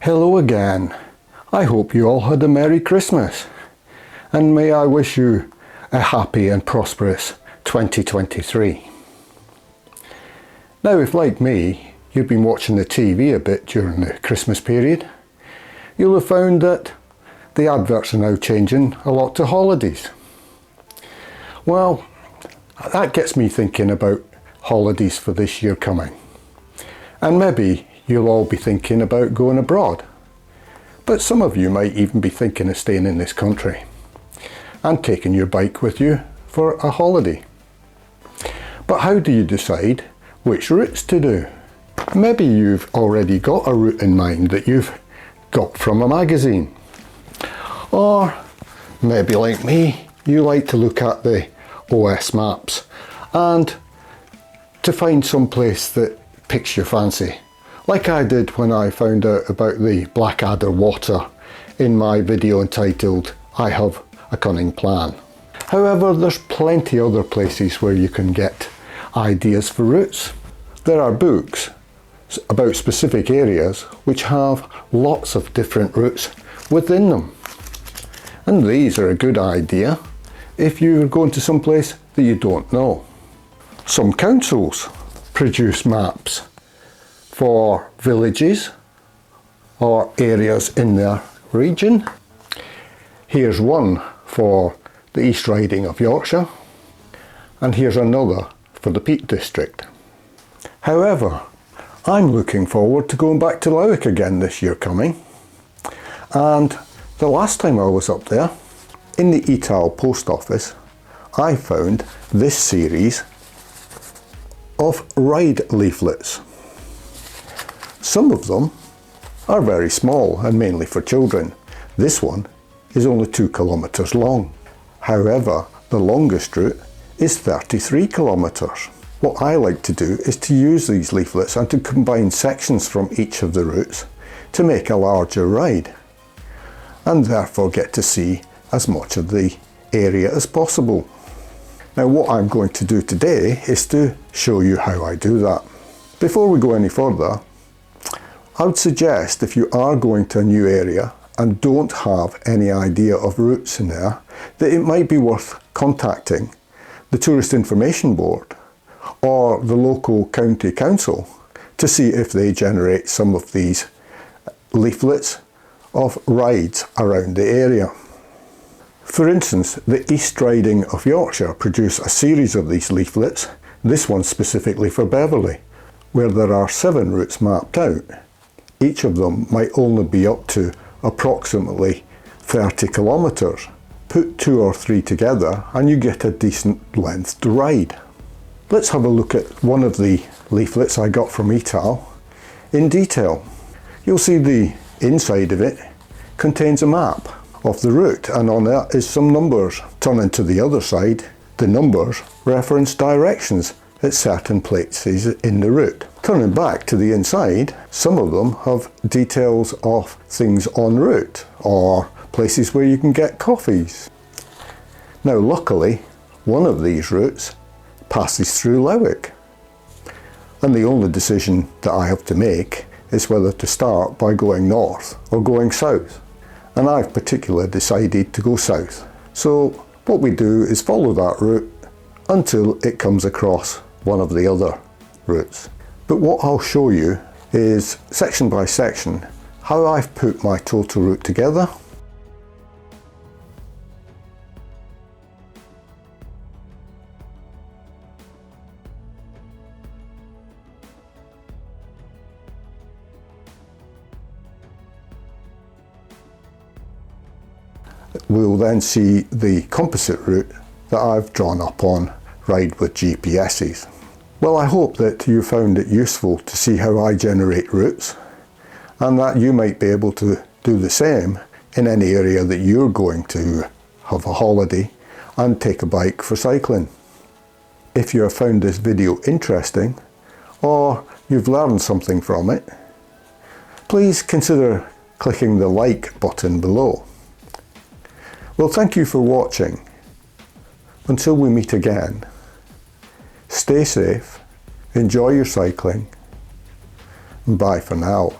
Hello again. I hope you all had a Merry Christmas, and may I wish you a happy and prosperous 2023. Now, if like me, you've been watching the TV a bit during the Christmas period, you'll have found that the adverts are now changing a lot to holidays. Well, that gets me thinking about holidays for this year coming. And maybe you'll all be thinking about going abroad. But some of you might even be thinking of staying in this country and taking your bike with you for a holiday. But how do you decide which routes to do? Maybe you've already got a route in mind that you've got from a magazine. Or maybe like me, you like to look at the OS maps and to find some place that picks your fancy. Like I did when I found out about the Blackadder water in my video entitled I Have a Cunning Plan. However, there's plenty other places where you can get ideas for routes. There are books about specific areas which have lots of different routes within them. And these are a good idea if you're going to some place that you don't know. Some councils produce maps for villages or areas in their region. Here's one for the East Riding of Yorkshire, and here's another for the Peak District. However, I'm looking forward to going back to Lowick again this year coming, and the last time I was up there, in the Etal Post Office, I found this series of ride leaflets. Some of them are very small and mainly for children. This one is only 2 kilometres long. However, the longest route is 33 kilometres. What I like to do is to use these leaflets and to combine sections from each of the routes to make a larger ride, and therefore get to see as much of the area as possible. Now, what I'm going to do today is to show you how I do that. Before we go any further, I would suggest if you are going to a new area and don't have any idea of routes in there, that it might be worth contacting the Tourist Information Board or the local county council to see if they generate some of these leaflets of rides around the area. For instance, the East Riding of Yorkshire produce a series of these leaflets, this one specifically for Beverley, where there are 7 routes mapped out. Each of them might only be up to approximately 30 kilometres. Put 2 or 3 together and you get a decent lengthed ride. Let's have a look at one of the leaflets I got from Etal in detail. You'll see the inside of it contains a map of the route, and on that is some numbers. Turning to the other side, the numbers reference directions at certain places in the route. Turning back to the inside, some of them have details of things en route or places where you can get coffees. Now, luckily, one of these routes passes through Lowick, and the only decision that I have to make is whether to start by going north or going south, and I've particularly decided to go south. So what we do is follow that route until it comes across one of the other routes. But what I'll show you is section by section how I've put my total route together. We'll then see the composite route that I've drawn up on Ride with GPS's. Well, I hope that you found it useful to see how I generate routes, and that you might be able to do the same in any area that you're going to have a holiday and take a bike for cycling. If you have found this video interesting or you've learned something from it, please consider clicking the like button below. Well, thank you for watching. Until we meet again, stay safe, enjoy your cycling, and bye for now.